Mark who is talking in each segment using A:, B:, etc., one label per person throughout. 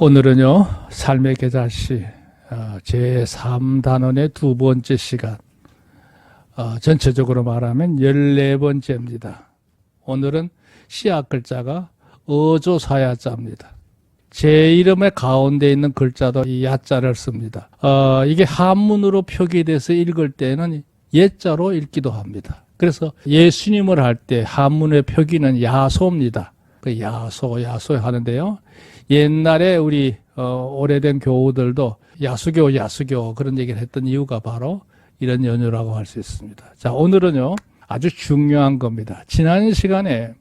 A: 오늘은요, 삶의 계자시 제3단원의 두 번째 시간, 전체적으로 말하면 14번째입니다. 오늘은 시작 글자가 어조사야자입니다. 제 이름의 가운데 있는 글자도 이 야자를 씁니다. 이게 한문으로 표기돼서 읽을 때는 예자로 읽기도 합니다. 그래서 예수님을 할 때 한문의 표기는 야소입니다. 그 야소 하는데요. 옛날에 우리 오래된 교우들도 야수교 그런 얘기를 했던 이유가 바로 이런 연유라고 할 수 있습니다. 자, 오늘은요 아주 중요한 겁니다. 지난 시간에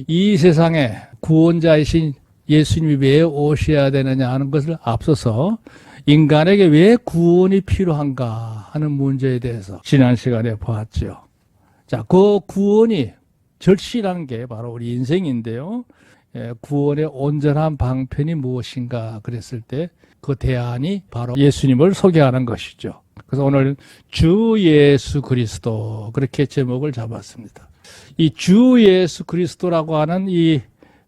A: 이 세상에 구원자이신 예수님이 왜 오셔야 되느냐 하는 것을 앞서서 인간에게 왜 구원이 필요한가 하는 문제에 대해서 지난 시간에 보았죠. 자, 그 구원이 절실한 게 바로 우리 인생인데요. 구원의 온전한 방편이 무엇인가 그랬을 때 그 대안이 바로 예수님을 소개하는 것이죠. 그래서 오늘 주 예수 그리스도 그렇게 제목을 잡았습니다. 이 주 예수 그리스도라고 하는 이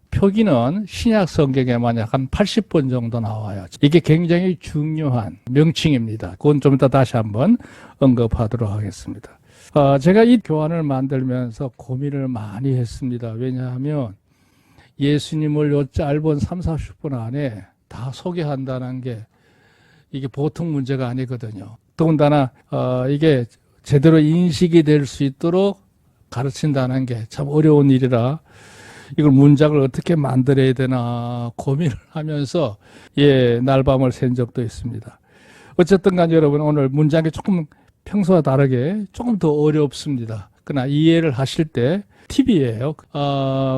A: 표기는 신약 성경에 만약 한 80번 정도 나와요. 이게 굉장히 중요한 명칭입니다. 그건 좀 이따 다시 한번 언급하도록 하겠습니다. 제가 이 교환을 만들면서 고민을 많이 했습니다. 왜냐하면 예수님을 요 짧은 30-40분 안에 다 소개한다는 게 이게 보통 문제가 아니거든요. 더군다나 이게 제대로 인식이 될 수 있도록 가르친다는 게 참 어려운 일이라 이걸 문장을 어떻게 만들어야 되나 고민을 하면서 날밤을 샌 적도 있습니다. 어쨌든 간에 여러분 오늘 문장이 조금 평소와 다르게 조금 더 어렵습니다. 그러나 이해를 하실 때 팁이에요.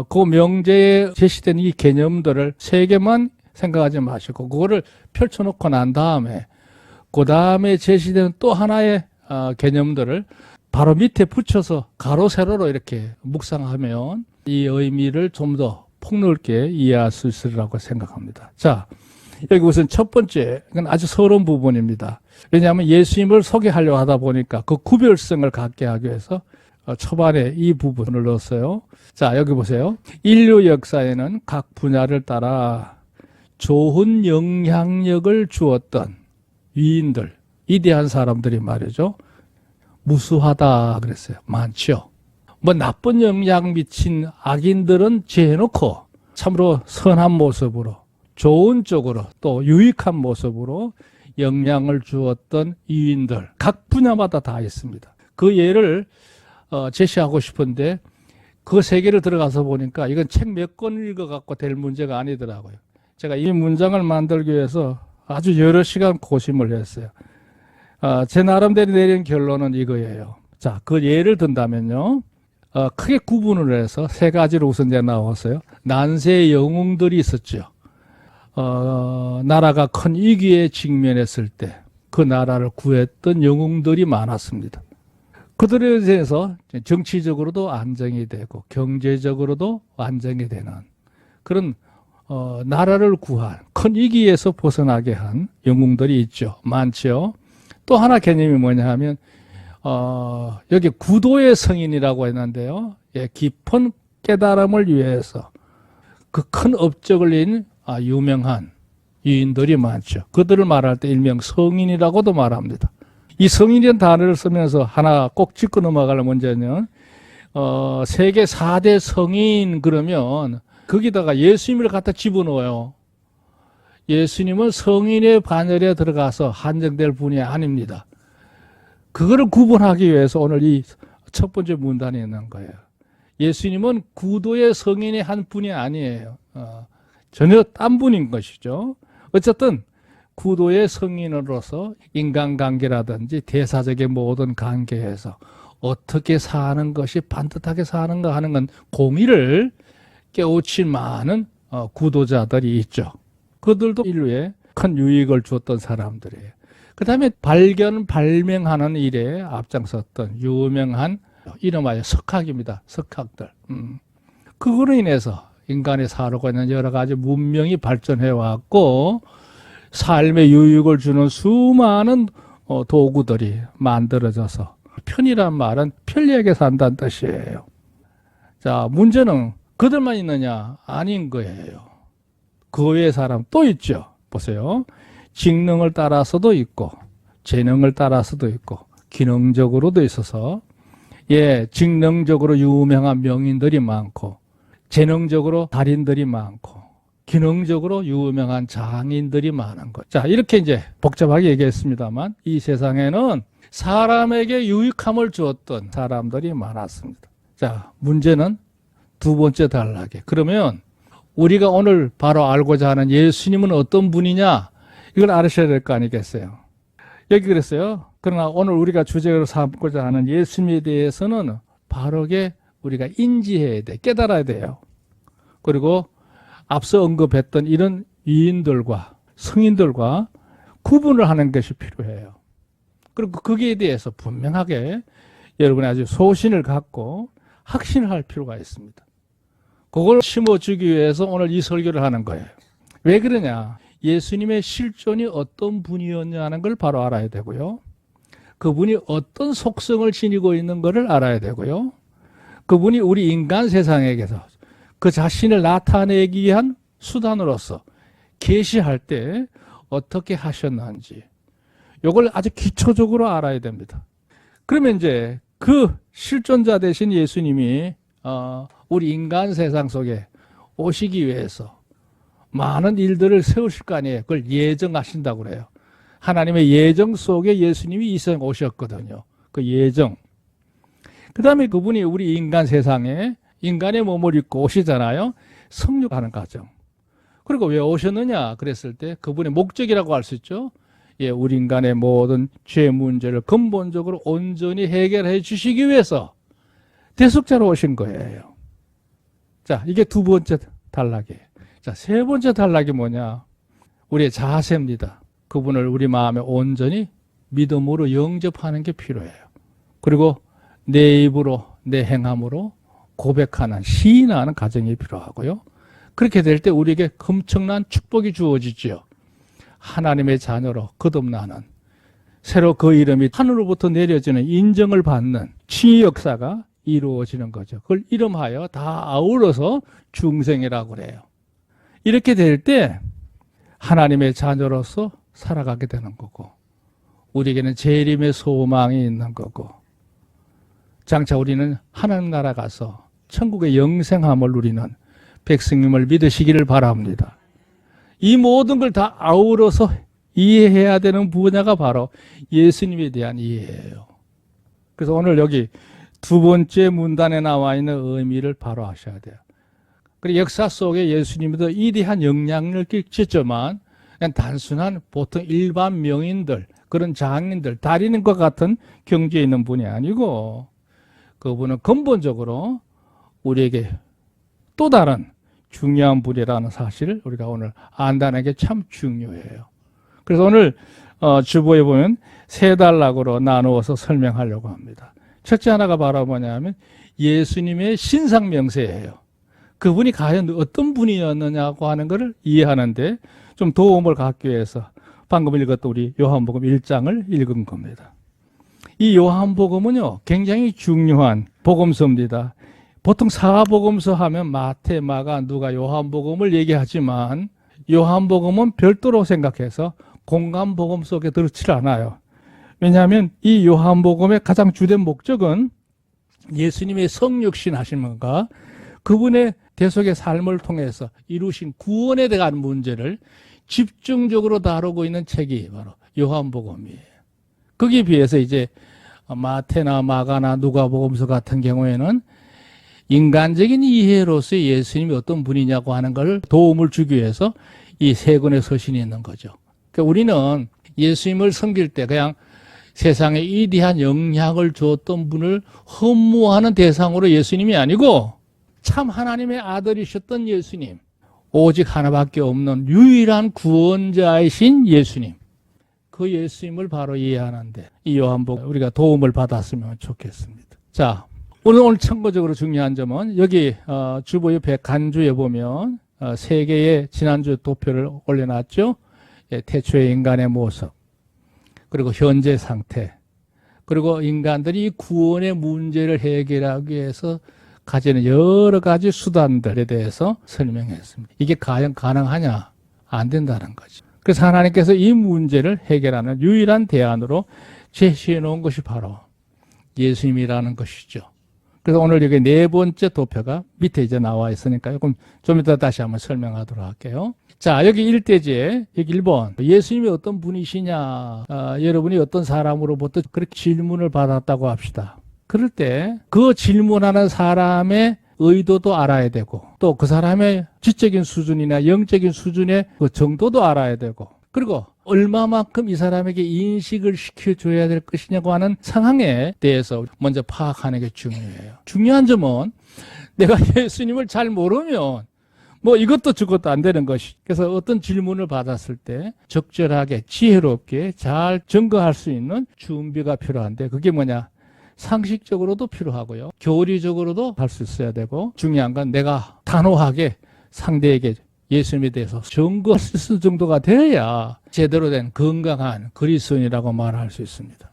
A: 그 명제에 제시된 이 개념들을 세 개만 생각하지 마시고 그거를 펼쳐놓고 난 다음에 그 다음에 제시된 또 하나의 개념들을 바로 밑에 붙여서 가로 세로로 이렇게 묵상하면 이 의미를 좀 더 폭넓게 이해할 수 있으리라고 생각합니다. 자, 여기 우선 첫 번째, 이건 아주 서러운 부분입니다. 왜냐하면 예수님을 소개하려고 하다 보니까 그 구별성을 갖게 하기 위해서 초반에 이 부분을 넣었어요. 자, 여기 보세요. 인류 역사에는 각 분야를 따라 좋은 영향력을 주었던 위인들, 위대한 사람들이 말이죠. 무수하다 그랬어요. 많죠. 뭐 나쁜 영향 미친 악인들은 제해놓고 참으로 선한 모습으로 좋은 쪽으로 또 유익한 모습으로 영향을 주었던 위인들 각 분야마다 다 있습니다. 그 예를 제시하고 싶은데 그 세계를 들어가서 보니까 이건 책 몇 권 읽어갖고 될 문제가 아니더라고요. 제가 이 문장을 만들기 위해서 아주 여러 시간 고심을 했어요. 제 나름대로 내린 결론은 이거예요. 자, 그 예를 든다면요. 크게 구분을 해서 세 가지로 우선 제가 나왔어요. 난세의 영웅들이 있었죠. 나라가 큰 위기에 직면했을 때 그 나라를 구했던 영웅들이 많았습니다. 그들에 대해서 정치적으로도 안정이 되고 경제적으로도 안정이 되는 그런 나라를 구한 큰 위기에서 벗어나게 한 영웅들이 있죠. 많죠. 또 하나 개념이 뭐냐 하면 여기 구도의 성인이라고 했는데요. 깊은 깨달음을 위해서 그 큰 업적을 인 유명한 유인들이 많죠. 그들을 말할 때 일명 성인이라고도 말합니다. 이 성인이라는 단어를 쓰면서 하나 꼭 짚고 넘어갈 문제는 세계 4대 성인 그러면 거기다가 예수님을 갖다 집어넣어요. 예수님은 성인의 반열에 들어가서 한정될 분이 아닙니다. 그거를 구분하기 위해서 오늘 이 첫 번째 문단에 있는 거예요. 예수님은 구도의 성인의 한 분이 아니에요. 전혀 딴 분인 것이죠. 어쨌든 구도의 성인으로서 인간관계라든지 대사적인 모든 관계에서 어떻게 사는 것이 반듯하게 사는가 하는 건 공의를 깨우친 많은 구도자들이 있죠. 그들도 인류에 큰 유익을 주었던 사람들이에요. 그 다음에 발명하는 일에 앞장섰던 유명한 이름하여 석학입니다. 석학들. 그거로 인해서 인간이 살아가고 있는 여러 가지 문명이 발전해 왔고 삶에 유익을 주는 수많은 도구들이 만들어져서 편이란 말은 편리하게 산다는 뜻이에요. 자, 문제는 그들만 있느냐? 아닌 거예요. 그 외의 사람 또 있죠. 보세요. 직능을 따라서도 있고 재능을 따라서도 있고 기능적으로도 있어서 직능적으로 유명한 명인들이 많고 재능적으로 달인들이 많고 기능적으로 유명한 장인들이 많은 것. 자, 이렇게 이제 복잡하게 얘기했습니다만 이 세상에는 사람에게 유익함을 주었던 사람들이 많았습니다. 자, 문제는 두 번째 단락에. 그러면 우리가 오늘 바로 알고자 하는 예수님은 어떤 분이냐? 이걸 알으셔야 될 거 아니겠어요? 여기 그랬어요. 그러나 오늘 우리가 주제로 삼고자 하는 예수님에 대해서는 바르게 우리가 인지해야 돼. 깨달아야 돼요. 그리고 앞서 언급했던 이런 위인들과 성인들과 구분을 하는 것이 필요해요. 그리고 거기에 대해서 분명하게 여러분이 아주 소신을 갖고 확신을 할 필요가 있습니다. 그걸 심어주기 위해서 오늘 이 설교를 하는 거예요. 왜 그러냐? 예수님의 실존이 어떤 분이었냐는 걸 바로 알아야 되고요. 그분이 어떤 속성을 지니고 있는 것을 알아야 되고요. 그분이 우리 인간 세상에게서 그 자신을 나타내기 위한 수단으로서 계시할 때 어떻게 하셨는지 이걸 아주 기초적으로 알아야 됩니다. 그러면 이제 그 실존자 되신 예수님이 우리 인간 세상 속에 오시기 위해서 많은 일들을 세우실 거 아니에요. 그걸 예정하신다고 그래요. 하나님의 예정 속에 예수님이 이 세상에 오셨거든요. 그 예정. 그 다음에 그분이 우리 인간 세상에 인간의 몸을 입고 오시잖아요. 성육하는 과정. 그리고 왜 오셨느냐 그랬을 때 그분의 목적이라고 할 수 있죠. 우리 인간의 모든 죄 문제를 근본적으로 온전히 해결해 주시기 위해서 대속자로 오신 거예요. 자, 이게 두 번째 단락이에요. 자, 세 번째 단락이 뭐냐? 우리의 자세입니다. 그분을 우리 마음에 온전히 믿음으로 영접하는 게 필요해요. 그리고 내 입으로, 내 행함으로 고백하는, 시인하는 과정이 필요하고요. 그렇게 될 때 우리에게 엄청난 축복이 주어지죠. 하나님의 자녀로 거듭나는, 새로 그 이름이 하늘로부터 내려지는 인정을 받는 칭의 역사가 이루어지는 거죠. 그걸 이름하여 다 아울러서 중생이라고 그래요. 이렇게 될 때 하나님의 자녀로서 살아가게 되는 거고 우리에게는 재림의 소망이 있는 거고 장차 우리는 하나님 나라 가서 천국의 영생함을 누리는 백성님을 믿으시기를 바랍니다. 이 모든 걸 다 아우러서 이해해야 되는 분야가 바로 예수님에 대한 이해예요. 그래서 오늘 여기 두 번째 문단에 나와 있는 의미를 바로 아셔야 돼요. 그리고 역사 속에 예수님도 위대한 영향력을 끼쳤지만 그냥 단순한 보통 일반 명인들, 그런 장인들, 달인과 같은 경지에 있는 분이 아니고 그분은 근본적으로 우리에게 또 다른 중요한 분이라는 사실을 우리가 오늘 안다는 게 참 중요해요. 그래서 오늘 주보에 보면 세 단락으로 나누어서 설명하려고 합니다. 첫째 하나가 바로 뭐냐면 예수님의 신상 명세예요. 그분이 과연 어떤 분이었느냐고 하는 것을 이해하는데 좀 도움을 갖기 위해서 방금 읽었던 우리 요한복음 1장을 읽은 겁니다. 이 요한복음은요 굉장히 중요한 복음서입니다. 보통 사복음서 하면 마태, 마가, 누가 요한복음을 얘기하지만 요한복음은 별도로 생각해서 공간복음 속에 들어치지 않아요. 왜냐하면 이 요한복음의 가장 주된 목적은 예수님의 성육신 하심과 그분의 대속의 삶을 통해서 이루신 구원에 대한 문제를 집중적으로 다루고 있는 책이 바로 요한복음이에요. 거기에 비해서 이제 마태나 마가나 누가복음서 같은 경우에는 인간적인 이해로서 예수님이 어떤 분이냐고 하는 걸 도움을 주기 위해서 이 세 권의 서신이 있는 거죠. 그러니까 우리는 예수님을 섬길 때 그냥 세상에 위대한 영향을 주었던 분을 흠모하는 대상으로 예수님이 아니고 참 하나님의 아들이셨던 예수님, 오직 하나밖에 없는 유일한 구원자이신 예수님, 그 예수님을 바로 이해하는데 이 요한복음 우리가 도움을 받았으면 좋겠습니다. 자, 오늘 참고적으로 중요한 점은 여기 주보 옆에 간주에 보면 세 개의 지난주 도표를 올려놨죠. 태초의 인간의 모습, 그리고 현재 상태, 그리고 인간들이 구원의 문제를 해결하기 위해서 가지는 여러 가지 수단들에 대해서 설명했습니다. 이게 과연 가능하냐? 안 된다는 거죠. 그래서 하나님께서 이 문제를 해결하는 유일한 대안으로 제시해 놓은 것이 바로 예수님이라는 것이죠. 그래서 오늘 여기 네 번째 도표가 밑에 이제 나와 있으니까요. 그럼 좀 이따 다시 한번 설명하도록 할게요. 자, 여기 1대지에 여기 1번. 예수님이 어떤 분이시냐? 여러분이 어떤 사람으로부터 그렇게 질문을 받았다고 합시다. 그럴 때 그 질문하는 사람의 의도도 알아야 되고 또 그 사람의 지적인 수준이나 영적인 수준의 그 정도도 알아야 되고 그리고 얼마만큼 이 사람에게 인식을 시켜줘야 될 것이냐고 하는 상황에 대해서 먼저 파악하는 게 중요해요. 중요한 점은 내가 예수님을 잘 모르면 뭐 이것도 저것도 안 되는 것이. 그래서 어떤 질문을 받았을 때 적절하게 지혜롭게 잘 증거할 수 있는 준비가 필요한데 그게 뭐냐? 상식적으로도 필요하고요. 교리적으로도 할 수 있어야 되고 중요한 건 내가 단호하게 상대에게 예수님에 대해서 증거할 수 있을 정도가 되어야 제대로 된 건강한 그리스도인이라고 말할 수 있습니다.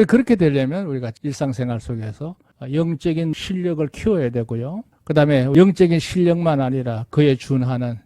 A: 그렇게 되려면 우리가 일상생활 속에서 영적인 실력을 키워야 되고요. 그 다음에 영적인 실력만 아니라 그에 준하는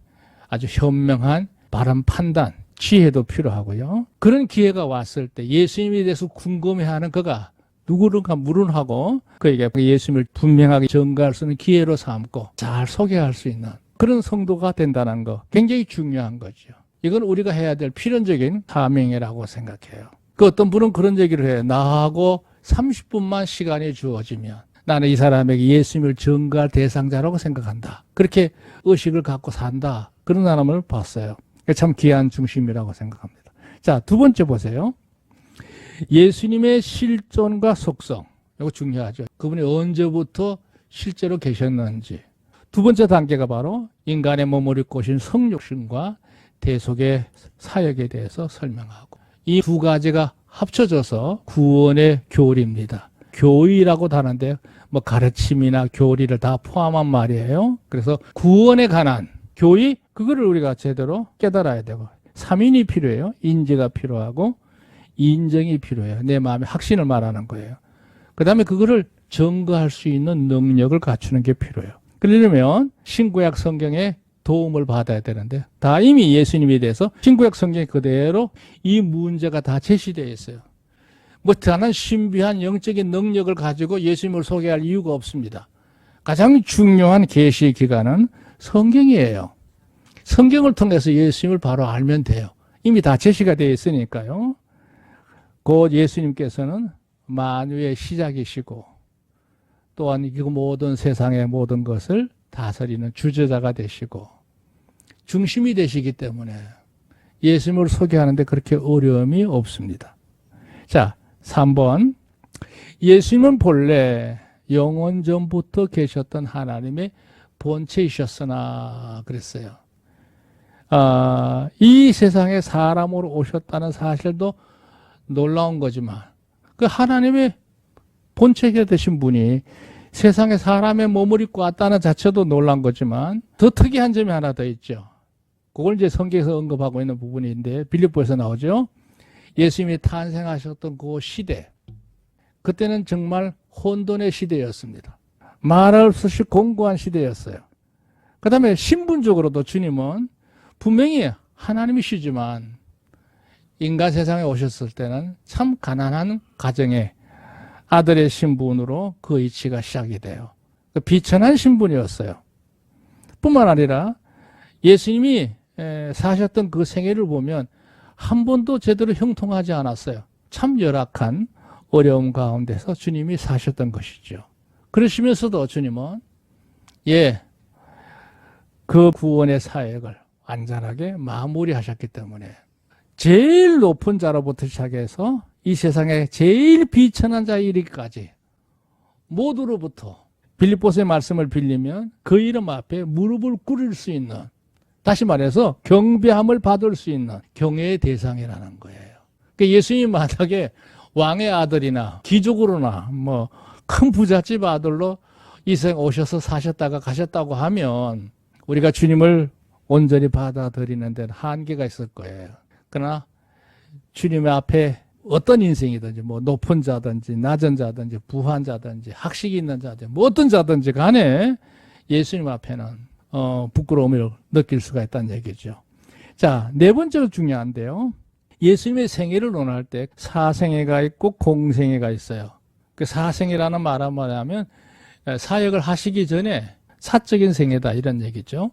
A: 아주 현명한 바른 판단, 지혜도 필요하고요. 그런 기회가 왔을 때 예수님에 대해서 궁금해하는 그가 누구든가 물은하고 그에게 예수님을 분명하게 증거할 수 있는 기회로 삼고 잘 소개할 수 있는 그런 성도가 된다는 거 굉장히 중요한 거죠. 이건 우리가 해야 될 필연적인 사명이라고 생각해요. 그 어떤 분은 그런 얘기를 해요. 나하고 30분만 시간이 주어지면 나는 이 사람에게 예수님을 증거할 대상자라고 생각한다. 그렇게 의식을 갖고 산다. 그런 사람을 봤어요. 참 귀한 중심이라고 생각합니다. 자, 두 번째 보세요. 예수님의 실존과 속성. 이거 중요하죠. 그분이 언제부터 실제로 계셨는지. 두 번째 단계가 바로 인간의 몸을 입고 오신 성육신과 대속의 사역에 대해서 설명하고 이 두 가지가 합쳐져서 구원의 교리입니다. 교의라고도 하는데 뭐 가르침이나 교리를 다 포함한 말이에요. 그래서 구원에 관한 교의 그거를 우리가 제대로 깨달아야 되고 삼인이 필요해요. 인지가 필요하고 인정이 필요해요. 내 마음의 확신을 말하는 거예요. 그 다음에 그거를 증거할 수 있는 능력을 갖추는 게 필요해요. 그러려면 신구약 성경의 도움을 받아야 되는데 다 이미 예수님에 대해서 신구약 성경에 그대로 이 문제가 다 제시되어 있어요. 뭐 다른 신비한 영적인 능력을 가지고 예수님을 소개할 이유가 없습니다. 가장 중요한 계시의 기관은 성경이에요. 성경을 통해서 예수님을 바로 알면 돼요. 이미 다 제시가 되어 있으니까요. 곧 예수님께서는 만유의 시작이시고 또한 이 모든 세상의 모든 것을 다스리는 주저자가 되시고 중심이 되시기 때문에 예수님을 소개하는데 그렇게 어려움이 없습니다. 자, 3번. 예수님은 본래 영원 전부터 계셨던 하나님의 본체이셨으나 그랬어요. 이 세상에 사람으로 오셨다는 사실도 놀라운 거지만 그 하나님의 본체가 되신 분이 세상에 사람의 몸을 입고 왔다는 자체도 놀란 거지만 더 특이한 점이 하나 더 있죠. 그걸 이제 성경에서 언급하고 있는 부분인데 빌립보에서 나오죠. 예수님이 탄생하셨던 그 시대, 그때는 정말 혼돈의 시대였습니다. 말할 수 없이 공고한 시대였어요. 그 다음에 신분적으로도 주님은 분명히 하나님이시지만 인간 세상에 오셨을 때는 참 가난한 가정의 아들의 신분으로 그 이치가 시작이 돼요. 비천한 신분이었어요. 뿐만 아니라 예수님이 사셨던 그 생애를 보면 한 번도 제대로 형통하지 않았어요. 참 열악한 어려움 가운데서 주님이 사셨던 것이죠. 그러시면서도 주님은 그 구원의 사역을 안전하게 마무리하셨기 때문에 제일 높은 자로부터 시작해서 이 세상에 제일 비천한 자에 이르기까지 모두로부터 빌립보서의 말씀을 빌리면 그 이름 앞에 무릎을 꿇을 수 있는, 다시 말해서 경배함을 받을 수 있는 경외의 대상이라는 거예요. 그러니까 예수님 만약에 왕의 아들이나 귀족으로나 뭐 큰 부잣집 아들로 이 세상 오셔서 사셨다가 가셨다고 하면 우리가 주님을 온전히 받아들이는 데는 한계가 있을 거예요. 그러나 주님의 앞에 어떤 인생이든지 뭐 높은 자든지 낮은 자든지 부한 자든지 학식이 있는 자든지 뭐 어떤 자든지 간에 예수님 앞에는 부끄러움을 느낄 수가 있다는 얘기죠. 자, 네 번째로 중요한데요. 예수님의 생애를 논할 때 사생애가 있고 공생애가 있어요. 그 사생애라는 말은 뭐냐면 사역을 하시기 전에 사적인 생애다 이런 얘기죠.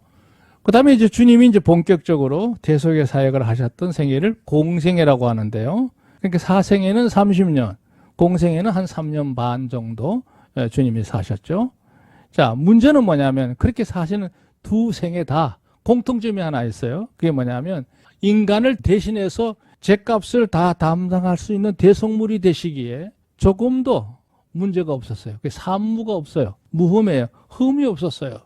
A: 그 다음에 이제 주님이 이제 본격적으로 대속의 사역을 하셨던 생애를 공생애라고 하는데요. 그러니까 사생애는 30년, 공생애는 한 3년 반 정도 주님이 사셨죠. 자, 문제는 뭐냐면 그렇게 사시는 두 생애 다 공통점이 하나 있어요. 그게 뭐냐면 인간을 대신해서 죗값을 다 담당할 수 있는 대속물이 되시기에 조금도 문제가 없었어요. 산무가 없어요. 무흠해요. 흠이 없었어요.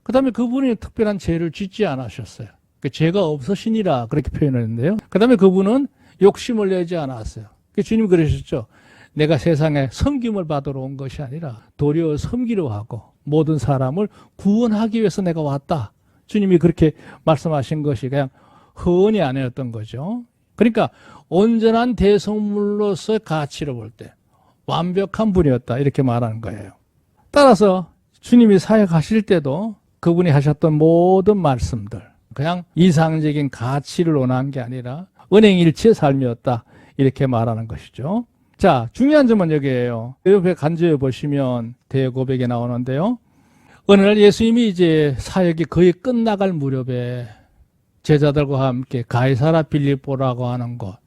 A: 그 다음에 그분이 특별한 죄를 짓지 않으셨어요. 죄가 없으시니라 그렇게 표현했는데요. 그 다음에 그분은 욕심을 내지 않았어요. 주님이 그러셨죠. 내가 세상에 섬김을 받으러 온 것이 아니라 도리어 섬기려 하고 모든 사람을 구원하기 위해서 내가 왔다. 주님이 그렇게 말씀하신 것이 그냥 허언이 아니었던 거죠. 그러니까 온전한 대속물로서 가치를 볼 때 완벽한 분이었다 이렇게 말하는 거예요. 따라서 주님이 사역하실 때도 그분이 하셨던 모든 말씀들 그냥 이상적인 가치를 논한 게 아니라 은행일치의 삶이었다 이렇게 말하는 것이죠. 자, 중요한 점은 여기에요. 옆에 간주해 보시면 대고백에 나오는데요. 어느 날 예수님이 이제 사역이 거의 끝나갈 무렵에 제자들과 함께 가이사라 빌립보라고 하는 곳,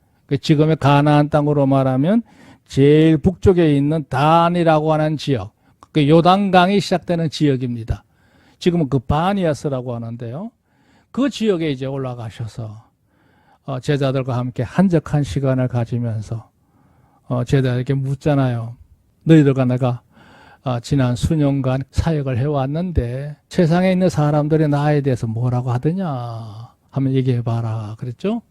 A: 지금의 가나안 땅으로 말하면 제일 북쪽에 있는 단이라고 하는 지역, 요단강이 시작되는 지역입니다. 지금은 그 바니아스라고 하는데요. 그 지역에 이제 올라가셔서 제자들과 함께 한적한 시간을 가지면서 제자들에게 묻잖아요. 너희들과 내가 지난 수년간 사역을 해왔는데 세상에 있는 사람들이 나에 대해서 뭐라고 하더냐 하면 얘기해봐라 그랬죠.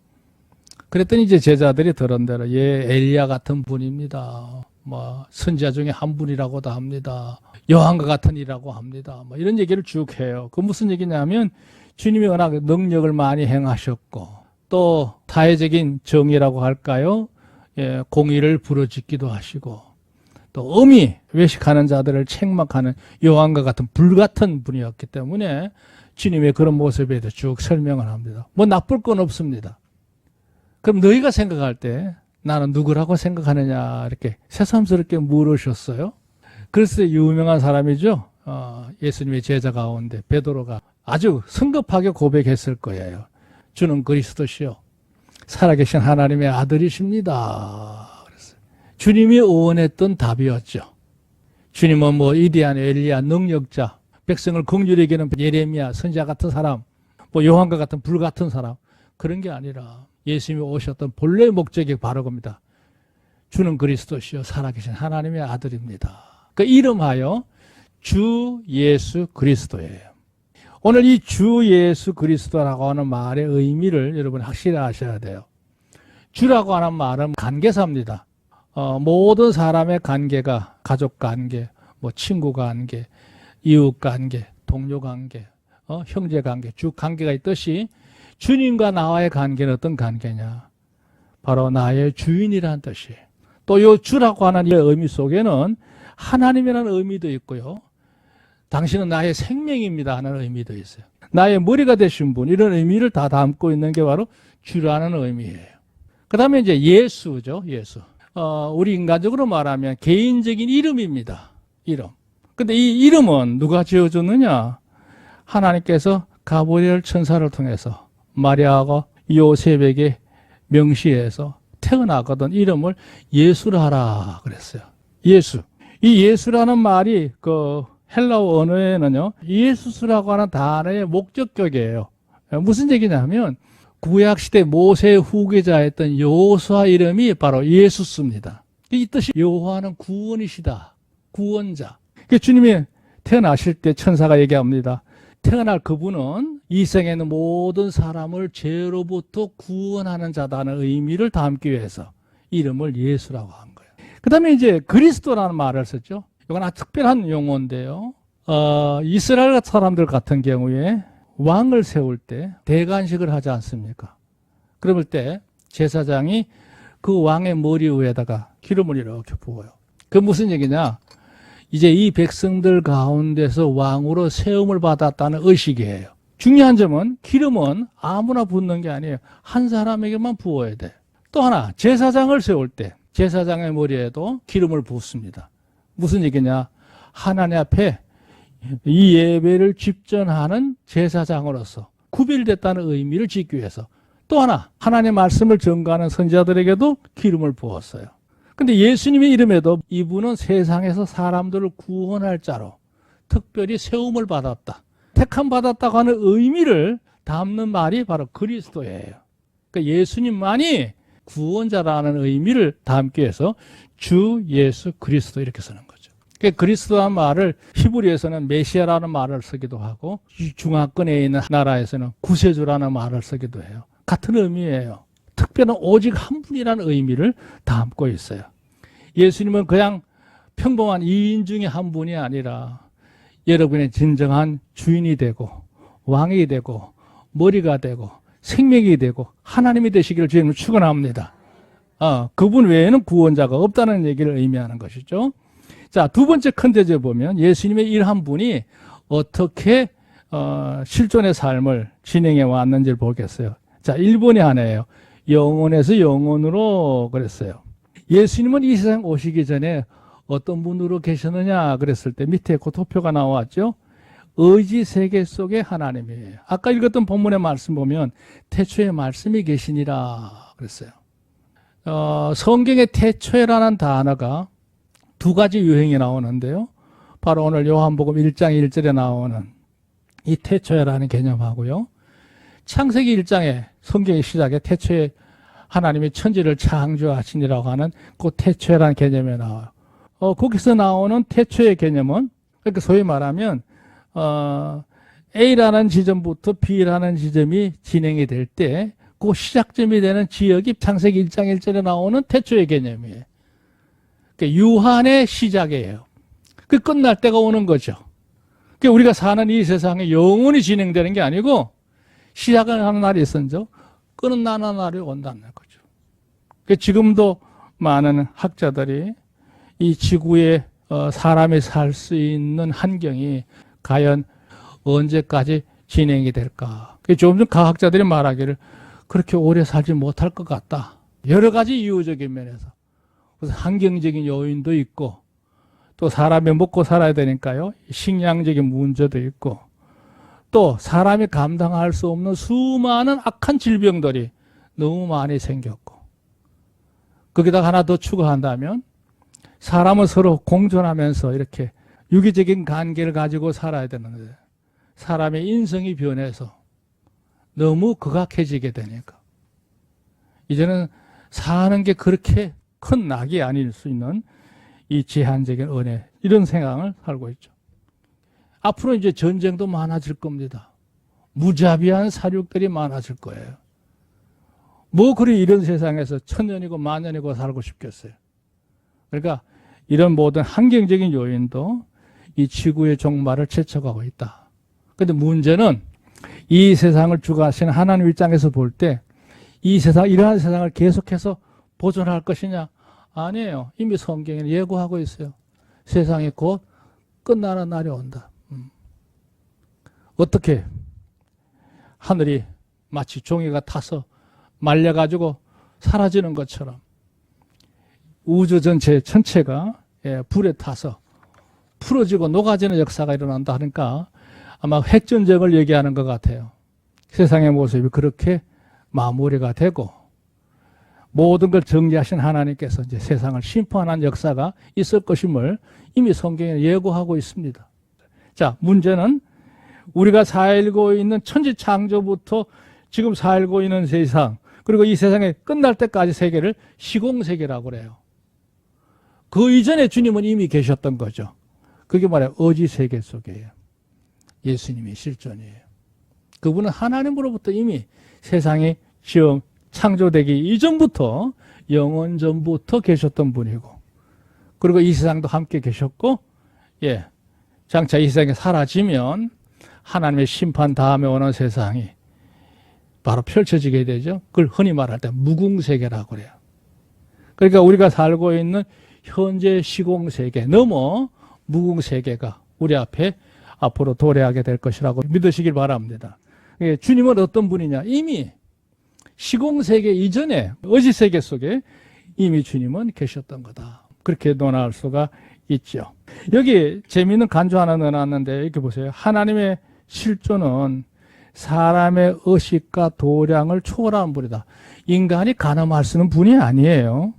A: 그랬더니 이제 제자들이 들은 대로 엘리야 같은 분입니다. 뭐 선지자 중에 한 분이라고도 합니다. 여호와과 같은 이라고 합니다. 뭐 이런 얘기를 쭉 해요. 그 무슨 얘기냐면 주님이 워낙 능력을 많이 행하셨고 또 사회적인 정의라고 할까요? 공의를 부르짖기도 하시고 또 엄히 외식하는 자들을 책망하는 여호와과 같은 불같은 분이었기 때문에 주님의 그런 모습에 대해서 쭉 설명을 합니다. 뭐 나쁠 건 없습니다. 그럼 너희가 생각할 때 나는 누구라고 생각하느냐 이렇게 새삼스럽게 물으셨어요. 그래서 유명한 사람이죠. 예수님의 제자 가운데 베드로가 아주 성급하게 고백했을 거예요. 주는 그리스도시요 살아계신 하나님의 아들이십니다. 그랬어요. 주님이 원했던 답이었죠. 주님은 뭐 위대한 엘리야 능력자, 백성을 긍휼히 여기는 예레미야 선지자 같은 사람, 뭐 요한과 같은 불 같은 사람 그런 게 아니라 예수님이 오셨던 본래 목적이 바로 겁니다. 주는 그리스도시요 살아계신 하나님의 아들입니다. 그 이름하여 주 예수 그리스도예요. 오늘 이 주 예수 그리스도라고 하는 말의 의미를 여러분 확실히 아셔야 돼요. 주라고 하는 말은 관계사입니다. 모든 사람의 관계가 가족 관계, 뭐 친구 관계, 이웃 관계, 동료 관계, 형제 관계, 쭉 관계가 있듯이 주님과 나와의 관계는 어떤 관계냐? 바로 나의 주인이라는 뜻이에요. 또 이 주라고 하는 이 의미 속에는 하나님이라는 의미도 있고요. 당신은 나의 생명입니다 하는 의미도 있어요. 나의 머리가 되신 분 이런 의미를 다 담고 있는 게 바로 주라는 의미예요. 그 다음에 이제 예수죠. 예수. 우리 인간적으로 말하면 개인적인 이름입니다. 이름. 근데 이 이름은 누가 지어줬느냐? 하나님께서 가브리엘 천사를 통해서 마리아하고 요셉에게 명시해서 태어나거든 이름을 예수라 하라 그랬어요. 예수. 이 예수라는 말이 그 헬라어 언어에는요, 예수스라고 하는 단어의 목적격이에요. 무슨 얘기냐면 구약시대 모세의 후계자였던 여호수아 이름이 바로 예수스입니다. 이 뜻이 여호와는 구원이시다. 구원자. 주님이 태어나실 때 천사가 얘기합니다. 태어날 그분은 이 생에 있는 모든 사람을 죄로부터 구원하는 자다는 의미를 담기 위해서 이름을 예수라고 한 거예요. 그 다음에 이제 그리스도라는 말을 썼죠. 이건 아주 특별한 용어인데요. 이스라엘 사람들 같은 경우에 왕을 세울 때 대관식을 하지 않습니까? 그럴 때 제사장이 그 왕의 머리 위에다가 기름을 이렇게 부어요. 그 무슨 얘기냐? 이제 이 백성들 가운데서 왕으로 세움을 받았다는 의식이에요. 중요한 점은 기름은 아무나 붓는 게 아니에요. 한 사람에게만 부어야 돼. 또 하나, 제사장을 세울 때 제사장의 머리에도 기름을 붓습니다. 무슨 얘기냐? 하나님 앞에 이 예배를 집전하는 제사장으로서 구별됐다는 의미를 짓기 위해서. 또 하나, 하나님의 말씀을 전가하는 선지자들에게도 기름을 부었어요. 근데 예수님의 이름에도 이분은 세상에서 사람들을 구원할 자로 특별히 세움을 받았다, 택함 받았다고 하는 의미를 담는 말이 바로 그리스도예요. 그러니까 예수님만이 구원자라는 의미를 담기 위해서 주 예수 그리스도 이렇게 쓰는 거죠. 그러니까 그리스도란 말을 히브리에서는 메시아라는 말을 쓰기도 하고 중화권에 있는 나라에서는 구세주라는 말을 쓰기도 해요. 같은 의미예요. 특별한 오직 한 분이라는 의미를 담고 있어요. 예수님은 그냥 평범한 이인 중에 한 분이 아니라 여러분의 진정한 주인이 되고 왕이 되고 머리가 되고 생명이 되고 하나님이 되시기를 주님은 축원합니다. 그분 외에는 구원자가 없다는 얘기를 의미하는 것이죠. 자, 두 번째 컨텐츠에 보면 예수님의 일 한 분이 어떻게 실존의 삶을 진행해 왔는지를 보겠어요. 자, 1번이 하나예요. 영원에서 영원으로 그랬어요. 예수님은 이 세상 오시기 전에 어떤 분으로 계셨느냐 그랬을 때 밑에 그 도표가 나왔죠. 의지 세계 속의 하나님이에요. 아까 읽었던 본문의 말씀 보면 태초에 말씀이 계시니라 그랬어요. 성경의 태초에라는 단어가 두 가지 유형이 나오는데요. 바로 오늘 요한복음 1장 1절에 나오는 이 태초에라는 개념하고요. 창세기 1장에 성경의 시작에 태초에 하나님이 천지를 창조하시니라고 하는 그 태초에라는 개념이 나와요. 거기서 나오는 태초의 개념은 그러니까 소위 말하면 A라는 지점부터 B라는 지점이 진행이 될 때 그 시작점이 되는 지역이 창세기 1장 1절에 나오는 태초의 개념이에요. 그러니까 유한의 시작이에요. 그 끝날 때가 오는 거죠. 그러니까 우리가 사는 이 세상에 영원히 진행되는 게 아니고 시작을 하는 날이 있었죠. 끝나는 날이 온다는 거죠. 그러니까 지금도 많은 학자들이 이 지구에 사람이 살 수 있는 환경이 과연 언제까지 진행이 될까? 조금 전 과학자들이 말하기를 그렇게 오래 살지 못할 것 같다. 여러 가지 이유적인 면에서. 그래서 환경적인 요인도 있고 또 사람이 먹고 살아야 되니까요. 식량적인 문제도 있고 또 사람이 감당할 수 없는 수많은 악한 질병들이 너무 많이 생겼고 거기다가 하나 더 추가한다면 사람은 서로 공존하면서 이렇게 유기적인 관계를 가지고 살아야 되는데 사람의 인성이 변해서 너무 극악해지게 되니까 이제는 사는 게 그렇게 큰 낙이 아닐 수 있는 이 제한적인 은혜 이런 생각을 살고 있죠. 앞으로 이제 전쟁도 많아질 겁니다. 무자비한 사륙들이 많아질 거예요. 뭐 그리 이런 세상에서 천년이고 만년이고 살고 싶겠어요. 그러니까 이런 모든 환경적인 요인도 이 지구의 종말을 채쳐가고 있다. 그런데 문제는 이 세상을 주관하시는 하나님 입장에서 볼 때 이 세상, 이러한 세상을 계속해서 보존할 것이냐? 아니에요. 이미 성경에 예고하고 있어요. 세상이 곧 끝나는 날이 온다. 어떻게 하늘이 마치 종이가 타서 말려가지고 사라지는 것처럼 우주 전체가 불에 타서 풀어지고 녹아지는 역사가 일어난다 하니까 아마 핵전쟁을 얘기하는 것 같아요. 세상의 모습이 그렇게 마무리가 되고 모든 걸 정리하신 하나님께서 이제 세상을 심판하는 역사가 있을 것임을 이미 성경에 예고하고 있습니다. 자, 문제는 우리가 살고 있는 천지 창조부터 지금 살고 있는 세상 그리고 이 세상에 끝날 때까지 세계를 시공세계라고 그래요. 그 이전에 주님은 이미 계셨던 거죠. 그게 뭐냐? 어지세계 속이에요. 예수님이 실존이에요. 그분은 하나님으로부터 이미 세상이 창조되기 이전부터 영원 전부터 계셨던 분이고 그리고 이 세상도 함께 계셨고 장차 이 세상에 사라지면 하나님의 심판 다음에 오는 세상이 바로 펼쳐지게 되죠. 그걸 흔히 말할 때 무궁세계라고 그래요. 그러니까 우리가 살고 있는 현재 시공세계 넘어 무궁세계가 우리 앞에 앞으로 도래하게 될 것이라고 믿으시길 바랍니다. 주님은 어떤 분이냐? 이미 시공세계 이전에 어지세계 속에 이미 주님은 계셨던 거다. 그렇게 논할 수가 있죠. 여기 재미있는 간주 하나 넣어놨는데 이렇게 보세요. 하나님의 실존은 사람의 의식과 도량을 초월하는 분이다. 인간이 가늠할 수 있는 분이 아니에요.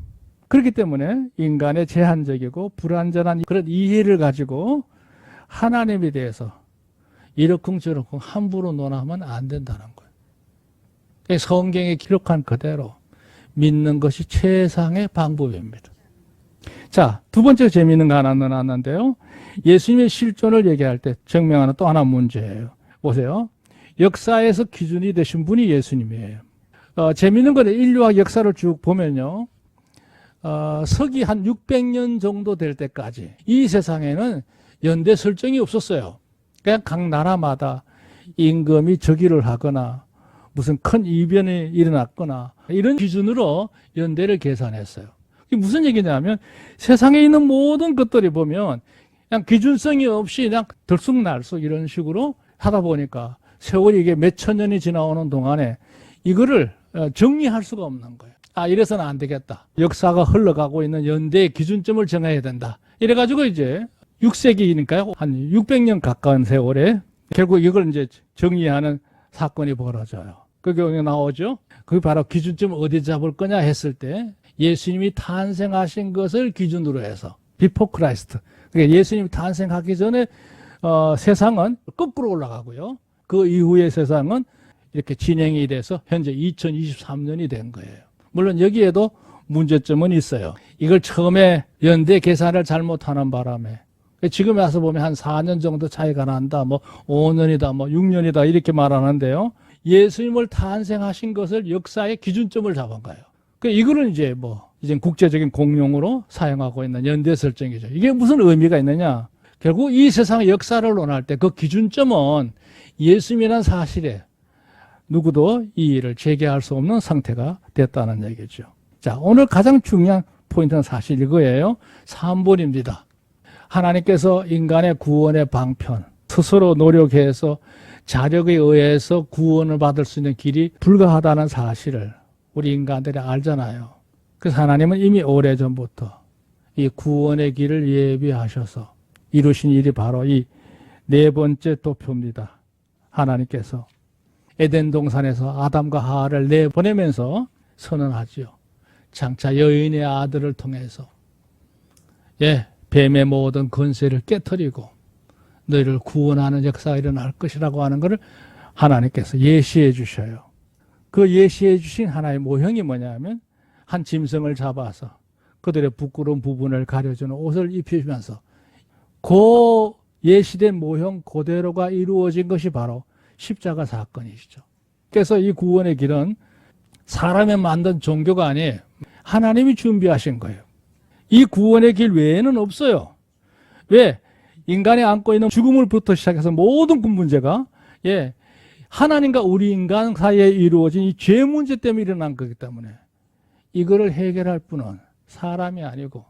A: 그렇기 때문에 인간의 제한적이고 불완전한 그런 이해를 가지고 하나님에 대해서 이러쿵저러쿵 함부로 논하면 안 된다는 거예요. 성경에 기록한 그대로 믿는 것이 최상의 방법입니다. 자, 두 번째 재미있는 거 하나 넣어놨는데요. 예수님의 실존을 얘기할 때 증명하는 또 하나 문제예요. 보세요. 역사에서 기준이 되신 분이 예수님이에요. 재미있는 거는 인류학 역사를 쭉 보면요. 서기 한 600년 정도 될 때까지 이 세상에는 연대 설정이 없었어요. 그냥 각 나라마다 임금이 즉위를 하거나 무슨 큰 이변이 일어났거나 이런 기준으로 연대를 계산했어요. 이게 무슨 얘기냐면 세상에 있는 모든 것들이 보면 그냥 기준성이 없이 그냥 들쑥날쑥 이런 식으로 하다 보니까 세월이 이게 몇천 년이 지나오는 동안에 이거를 정리할 수가 없는 거예요. 아, 이래서는 안 되겠다. 역사가 흘러가고 있는 연대의 기준점을 정해야 된다. 이래가지고 이제 6세기니까요. 한 600년 가까운 세월에 결국 이걸 이제 정리하는 사건이 벌어져요. 그게 나오죠. 그게 바로 기준점 어디 잡을 거냐 했을 때 예수님이 탄생하신 것을 기준으로 해서 비포 크라이스트. 그러니까 예수님이 탄생하기 전에 세상은 거꾸로 올라가고요. 그 이후의 세상은 이렇게 진행이 돼서 현재 2023년이 된 거예요. 물론 여기에도 문제점은 있어요. 이걸 처음에 연대 계산을 잘못하는 바람에 지금 와서 보면 한 4년 정도 차이가 난다, 뭐 5년이다, 뭐 6년이다 이렇게 말하는데요. 예수님을 탄생하신 것을 역사의 기준점을 잡은 거예요. 이거는 이제 이제 국제적인 공용으로 사용하고 있는 연대 설정이죠. 이게 무슨 의미가 있느냐? 결국 이 세상의 역사를 논할 때 그 기준점은 예수님이라는 사실에 누구도 이의를 제기할 수 없는 상태가 됐다는 얘기죠. 자, 오늘 가장 중요한 포인트는 사실 이거예요. 3번입니다. 하나님께서 인간의 구원의 방편, 스스로 노력해서 자력에 의해서 구원을 받을 수 있는 길이 불가하다는 사실을 우리 인간들이 알잖아요. 그래서 하나님은 이미 오래전부터 이 구원의 길을 예비하셔서 이루신 일이 바로 이 네 번째 도표입니다. 하나님께서 에덴 동산에서 아담과 하와를 내보내면서 선언하지요. 장차 여인의 아들을 통해서 뱀의 모든 권세를 깨뜨리고 너희를 구원하는 역사가 일어날 것이라고 하는 것을 하나님께서 예시해 주셔요. 그 예시해 주신 하나의 모형이 뭐냐면 한 짐승을 잡아서 그들의 부끄러운 부분을 가려주는 옷을 입히면서 그 예시된 모형 그대로가 이루어진 것이 바로 십자가 사건이시죠. 그래서 이 구원의 길은 사람이 만든 종교가 아니에요. 하나님이 준비하신 거예요. 이 구원의 길 외에는 없어요. 왜? 인간이 안고 있는 죽음을부터 시작해서 모든 그 문제가 하나님과 우리 인간 사이에 이루어진 이 죄 문제 때문에 일어난 거기 때문에 이거를 해결할 분은 사람이 아니고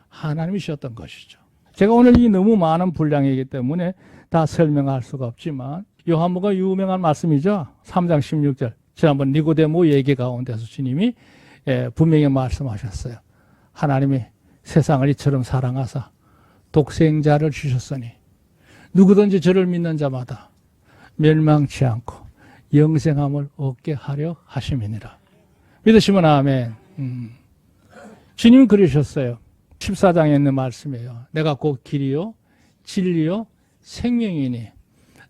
A: 하나님이셨던 것이죠. 제가 오늘 이 너무 많은 분량이기 때문에 다 설명할 수가 없지만 요한복음 유명한 말씀이죠. 3장 16절. 지난번 니고데모 얘기 가운데서 주님이 분명히 말씀하셨어요. 하나님이 세상을 이처럼 사랑하사 독생자를 주셨으니 누구든지 저를 믿는 자마다 멸망치 않고 영생함을 얻게 하려 하심이니라. 믿으시면 아멘. 주님은 그러셨어요. 14장에 있는 말씀이에요. 내가 곧 길이요 진리요 생명이니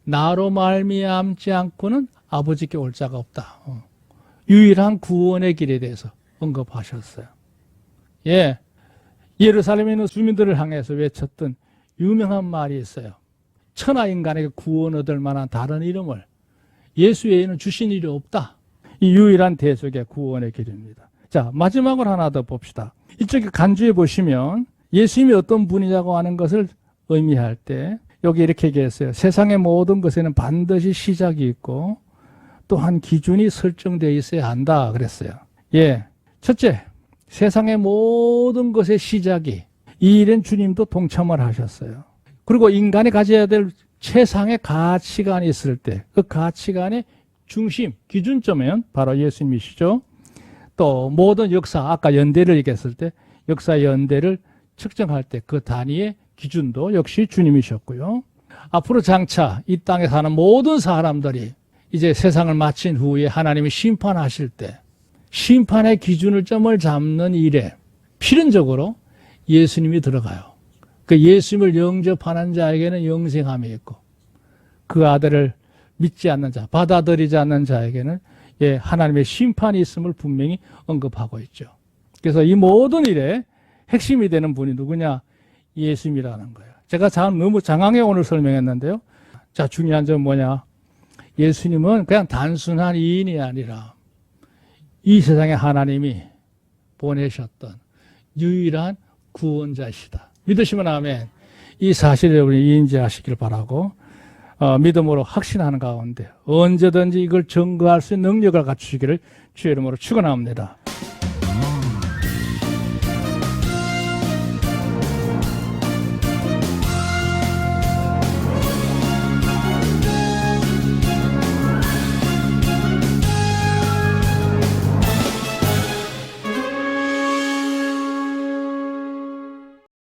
A: 나로 말미암지 않고는 아버지께 올 자가 없다. 유일한 구원의 길에 대해서 언급하셨어요. 예루살렘에 있는 주민들을 향해서 외쳤던 유명한 말이 있어요. 천하 인간에게 구원 얻을 만한 다른 이름을 예수 외에는 주신 일이 없다. 이 유일한 대속의 구원의 길입니다. 자, 마지막으로 하나 더 봅시다. 이쪽에 간주에 보시면 예수님이 어떤 분이냐고 하는 것을 의미할 때 여기 이렇게 얘기했어요. 세상의 모든 것에는 반드시 시작이 있고 또한 기준이 설정되어 있어야 한다 그랬어요. 첫째, 세상의 모든 것의 시작이 이 일엔 주님도 동참을 하셨어요. 그리고 인간이 가져야 될 최상의 가치관이 있을 때 그 가치관의 중심, 기준점은 바로 예수님이시죠. 또 모든 역사, 아까 연대를 얘기했을 때 역사 연대를 측정할 때 그 단위의 기준도 역시 주님이셨고요. 앞으로 장차 이 땅에 사는 모든 사람들이 이제 세상을 마친 후에 하나님이 심판하실 때 심판의 기준을 점을 잡는 일에 필연적으로 예수님이 들어가요. 그 예수님을 영접하는 자에게는 영생함이 있고 그 아들을 믿지 않는 자, 받아들이지 않는 자에게는 하나님의 심판이 있음을 분명히 언급하고 있죠. 그래서 이 모든 일에 핵심이 되는 분이 누구냐? 예수님이라는 거예요. 제가 너무 장황하게 오늘 설명했는데요. 자, 중요한 점은 뭐냐? 예수님은 그냥 단순한 이인이 아니라 이 세상에 하나님이 보내셨던 유일한 구원자시다. 믿으시면 아멘. 이 사실을 여러분이 인지하시길 바라고 믿음으로 확신하는 가운데 언제든지 이걸 증거할 수 있는 능력을 갖추시기를 주의 이름으로 축원합니다.